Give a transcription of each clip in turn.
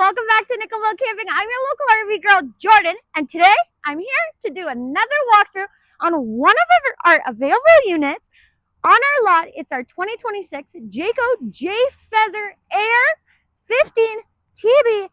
welcome back to Nickelville Camping. I'm your local RV girl, Jordan, and today I'm here to do another walkthrough on one of our available units on our lot. It's our 2026 Jayco J-Feather Air 15 TB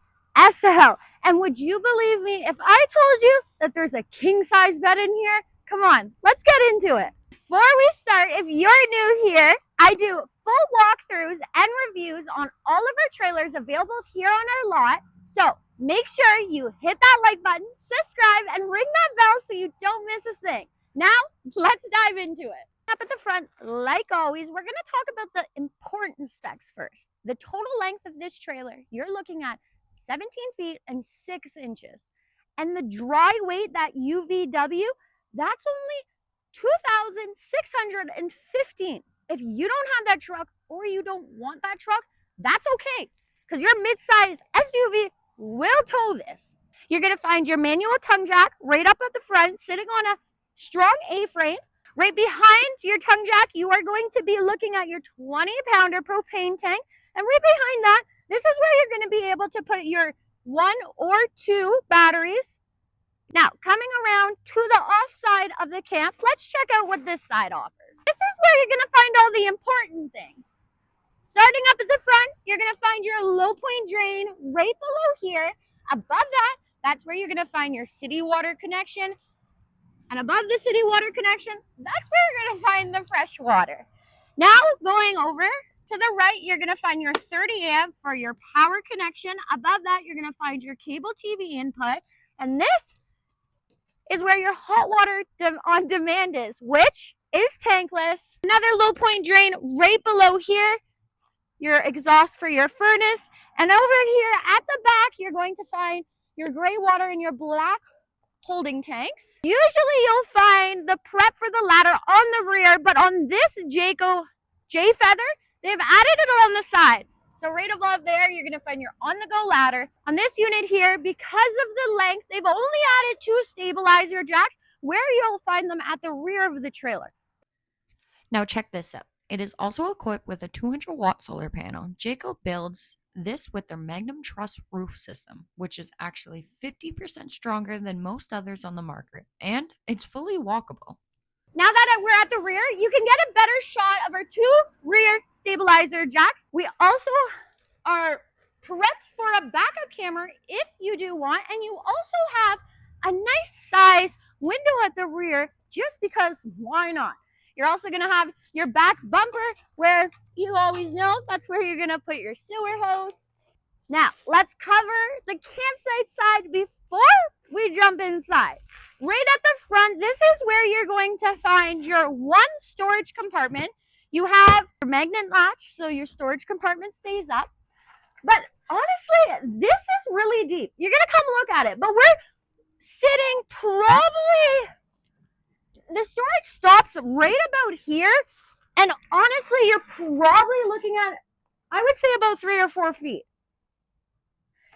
SL. And would you believe me if I told you that there's a king-size bed in here? Come on, let's get into it. Before we start, if you're new here, I do full walkthroughs and reviews on all of our trailers available here on our lot. So make sure you hit that like button, subscribe, and ring that bell so you don't miss a thing. Now, let's dive into it. Up at the front, like always, we're going to talk about the important specs first. The total length of this trailer, you're looking at 17 feet and 6 inches. And the dry weight, that UVW, that's only 2,615. If you don't have that truck or you don't want that truck, that's okay, because your mid-size SUV will tow this. You're going to find your manual tongue jack right up at the front, sitting on a strong A-frame. Right behind your tongue jack, you are going to be looking at your 20-pounder propane tank. And right behind that, this is where you're going to be able to put your 1 or 2 batteries. Now, coming around to the off side of the camp, let's check out what this side offers. This is where you're going to find all the important things. Starting up at the front, you're going to find your low point drain right below here. Above that, that's where you're going to find your city water connection. And above the city water connection, that's where you're going to find the fresh water. Now, going over to the right, you're going to find your 30 amp for your power connection. Above that, you're going to find your cable TV input. And this is where your hot water on demand is, which is tankless. Another low point drain right below here, your exhaust for your furnace. And over here at the back, you're going to find your gray water and your black holding tanks. Usually you'll find the prep for the ladder on the rear, but on this Jayco J-Feather, they've added it on the side. So right above there, you're going to find your on-the-go ladder. On this unit here, because of the length, they've only added 2 stabilizer jacks, where you'll find them at the rear of the trailer. Now check this out. It is also equipped with a 200-watt solar panel. Jayco builds this with their Magnum Truss roof system, which is actually 50% stronger than most others on the market, and it's fully walkable. Now that we're at the rear, you can get a better shot of our 2 rear stabilizer jacks. We also are prepped for a backup camera if you do want, and you also have a nice size window at the rear, just because why not? You're also going to have your back bumper, where you always know that's where you're going to put your sewer hose. Now, let's cover the campsite side before we jump inside. Right at the front, this is where you're going to find your 1 storage compartment. You have your magnet latch, so your storage compartment stays up. But honestly, this is really deep. You're going to come look at it, but we're sitting probably, the storage stops right about here. And honestly, you're probably looking at, I would say, about 3 or 4 feet.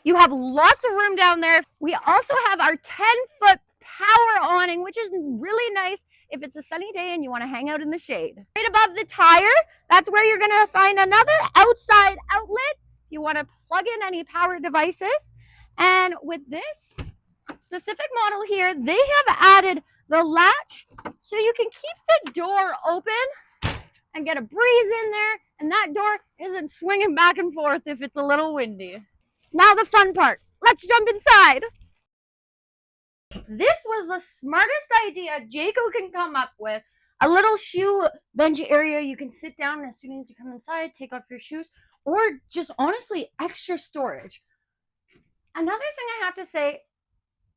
You have lots of room down there. We also have our 10-foot power awning, which is really nice if it's a sunny day and you want to hang out in the shade. Right above the tire, that's where you're going to find another outside outlet if you want to plug in any power devices. And with this specific model here, they have added the latch so you can keep the door open and get a breeze in there, and that door isn't swinging back and forth if it's a little windy. Now the fun part. Let's jump inside. This was the smartest idea Jayco can come up with. A little shoe bench area. You can sit down as soon as you come inside, take off your shoes, or just honestly extra storage. Another thing I have to say,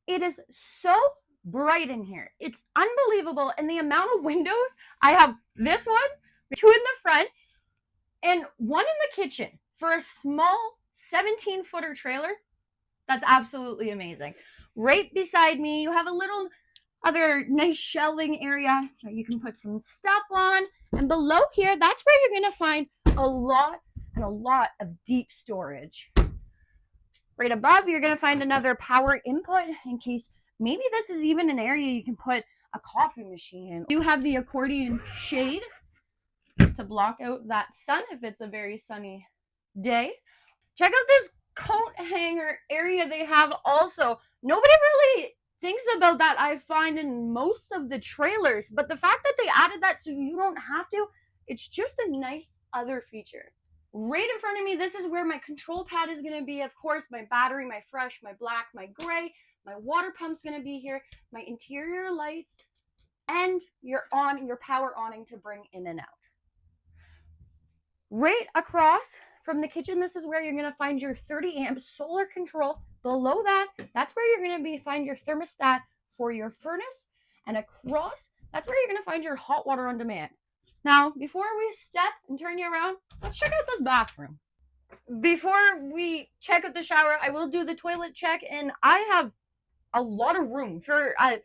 it is so bright in here. It's unbelievable. And the amount of windows, I have this one, 2 in the front, and 1 in the kitchen for a small 17-footer trailer. That's absolutely amazing. Right beside me, you have a little other nice shelving area that you can put some stuff on. And below here, that's where you're going to find a lot of deep storage. Right above, you're going to find another power input in case maybe this is even an area you can put a coffee machine. You have the accordion shade to block out that sun if it's a very sunny day. Check out this coat hanger area they have also. Nobody really thinks about that, I find, in most of the trailers, but the fact that they added that so you don't have to, it's just a nice other feature. Right in front of me, this is where my control pad is going to be. Of course, my battery, my fresh, my black, my gray, my water pump's going to be here, my interior lights, and your power awning to bring in and out. Right across from the kitchen, this is where you're going to find your 30 amp solar control. Below that, that's where you're going to find your thermostat for your furnace. And across, that's where you're going to find your hot water on demand. Now, before we step and turn you around, let's check out this bathroom. Before we check out the shower, I will do the toilet check, and I have a lot of room. For a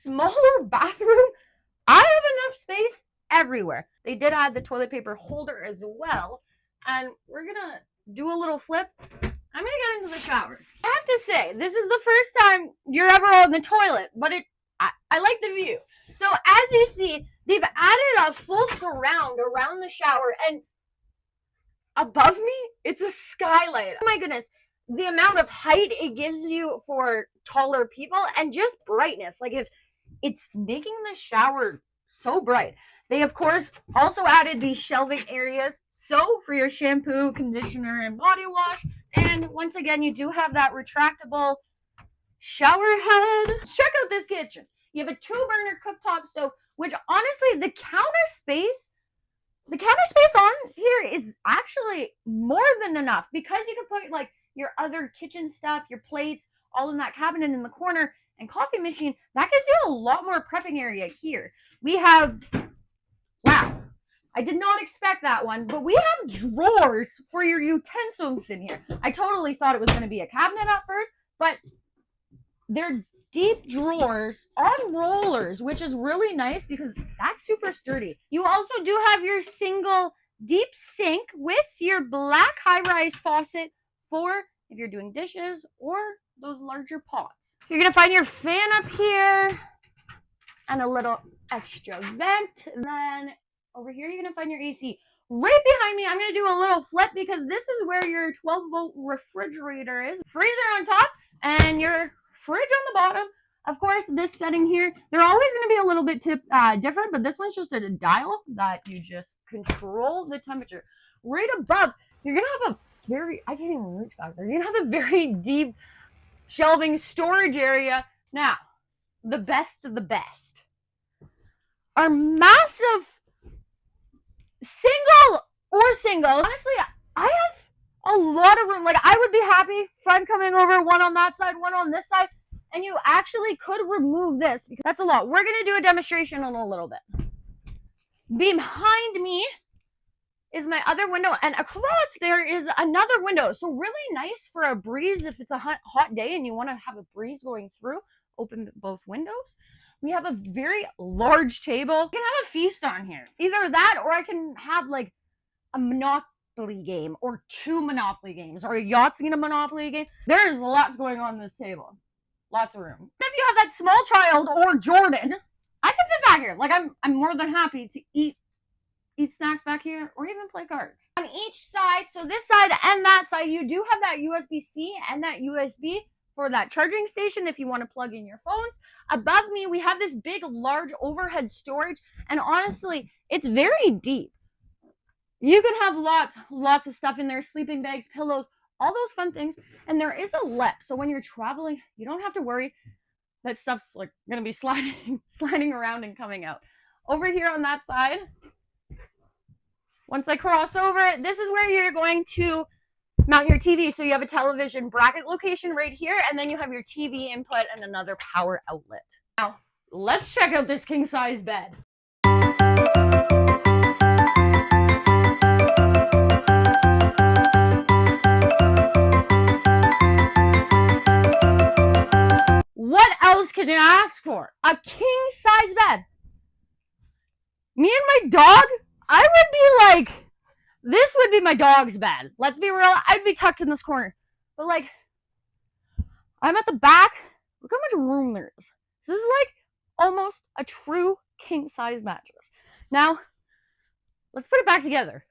smaller bathroom, I have enough space everywhere. They did add the toilet paper holder as well, and we're gonna do a little flip. I'm gonna get into the shower. I have to say, this is the first time you're ever on the toilet, but I like the view. So as you see, they've added a full surround around the shower, and above me, it's a skylight. Oh my goodness, the amount of height it gives you for taller people, and just brightness. Like, if it's making the shower so bright. They, of course, also added these shelving areas, so for your shampoo, conditioner, and body wash. And once again, you do have that retractable shower head. Check out this kitchen. You have a 2-burner cooktop stove, which honestly, the counter space on here is actually more than enough, because you can put like your other kitchen stuff, your plates, all in that cabinet in the corner, and coffee machine. That gives you a lot more prepping area here. We have, wow, I did not expect that one, but we have drawers for your utensils in here. I totally thought it was going to be a cabinet at first, but they're deep drawers on rollers, which is really nice because that's super sturdy. You also do have your single deep sink with your black high-rise faucet for if you're doing dishes or those larger pots. You're gonna find your fan up here and a little extra vent. And then over here, you're gonna find your AC. Right behind me, I'm gonna do a little flip because this is where your 12-volt refrigerator is. Freezer on top and your fridge on the bottom. Of course, this setting here, they're always going to be a little bit different, but this one's just a dial that you just control the temperature. Right above, you're going to have I can't even reach back there. You're going to have a very deep shelving storage area. Now, the best of the best are massive single. Honestly, I have a lot of room. Like, I would be happy, friend coming over, one on that side, one on this side. And you actually could remove this because that's a lot. We're going to do a demonstration in a little bit. Behind me is my other window, and across there is another window. So really nice for a breeze if it's a hot day and you want to have a breeze going through. Open both windows. We have a very large table. You can have a feast on here. Either that, or I can have like a Monopoly game or 2 Monopoly games, or a Yahtzee Monopoly game. There's lots going on this table. Lots of room. If you have that small child or Jordan, I can fit back here. Like, I'm more than happy to eat snacks back here or even play cards. On each side, so this side and that side, you do have that USB-C and that USB for that charging station if you want to plug in your phones. Above me, we have this big, large overhead storage, and honestly, it's very deep. You can have lots of stuff in there, sleeping bags, pillows, all those fun things. And there is a lip, so when you're traveling, you don't have to worry that stuff's like gonna be sliding around and coming out. Over here on that side, once I cross over, this is where you're going to mount your TV. So you have a television bracket location right here, and then you have your TV input and another power outlet. Now, let's check out this king-size bed. What else can you ask for? A king-size bed. Me and my dog, I would be like, this would be my dog's bed. Let's be real, I'd be tucked in this corner. But like, I'm at the back. Look how much room there is. This is like almost a true king-size mattress. Now, let's put it back together.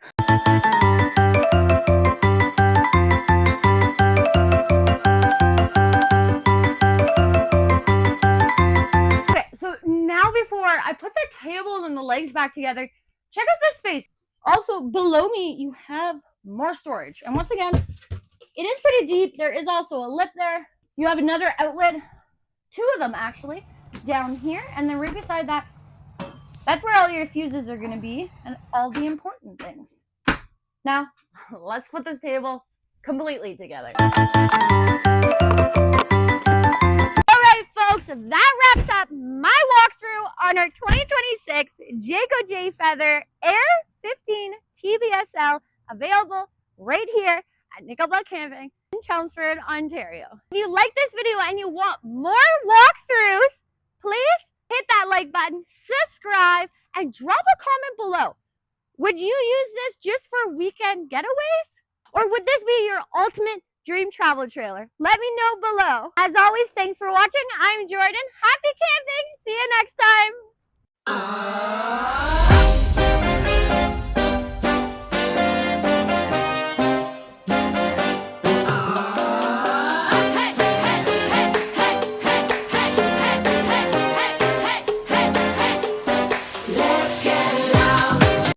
pulling the legs back together. Check out this space. Also, below me, you have more storage. And once again, it is pretty deep. There is also a lip there. You have another outlet, 2 of them actually, down here. And then right beside that, that's where all your fuses are going to be and all the important things. Now, let's put this table completely together. All right, folks, that wraps up my walkthrough on our 2026 Jayco J Feather Air 15 TBSL, available right here at Nickelback Camping in Chelmsford, Ontario. If you like this video and you want more walkthroughs, please hit that like button, subscribe, and drop a comment below. Would you use this just for weekend getaways? Or would this be your ultimate dream travel trailer? Let me know below. As always, thanks for watching. I'm Jordan. Happy camping. See you next time.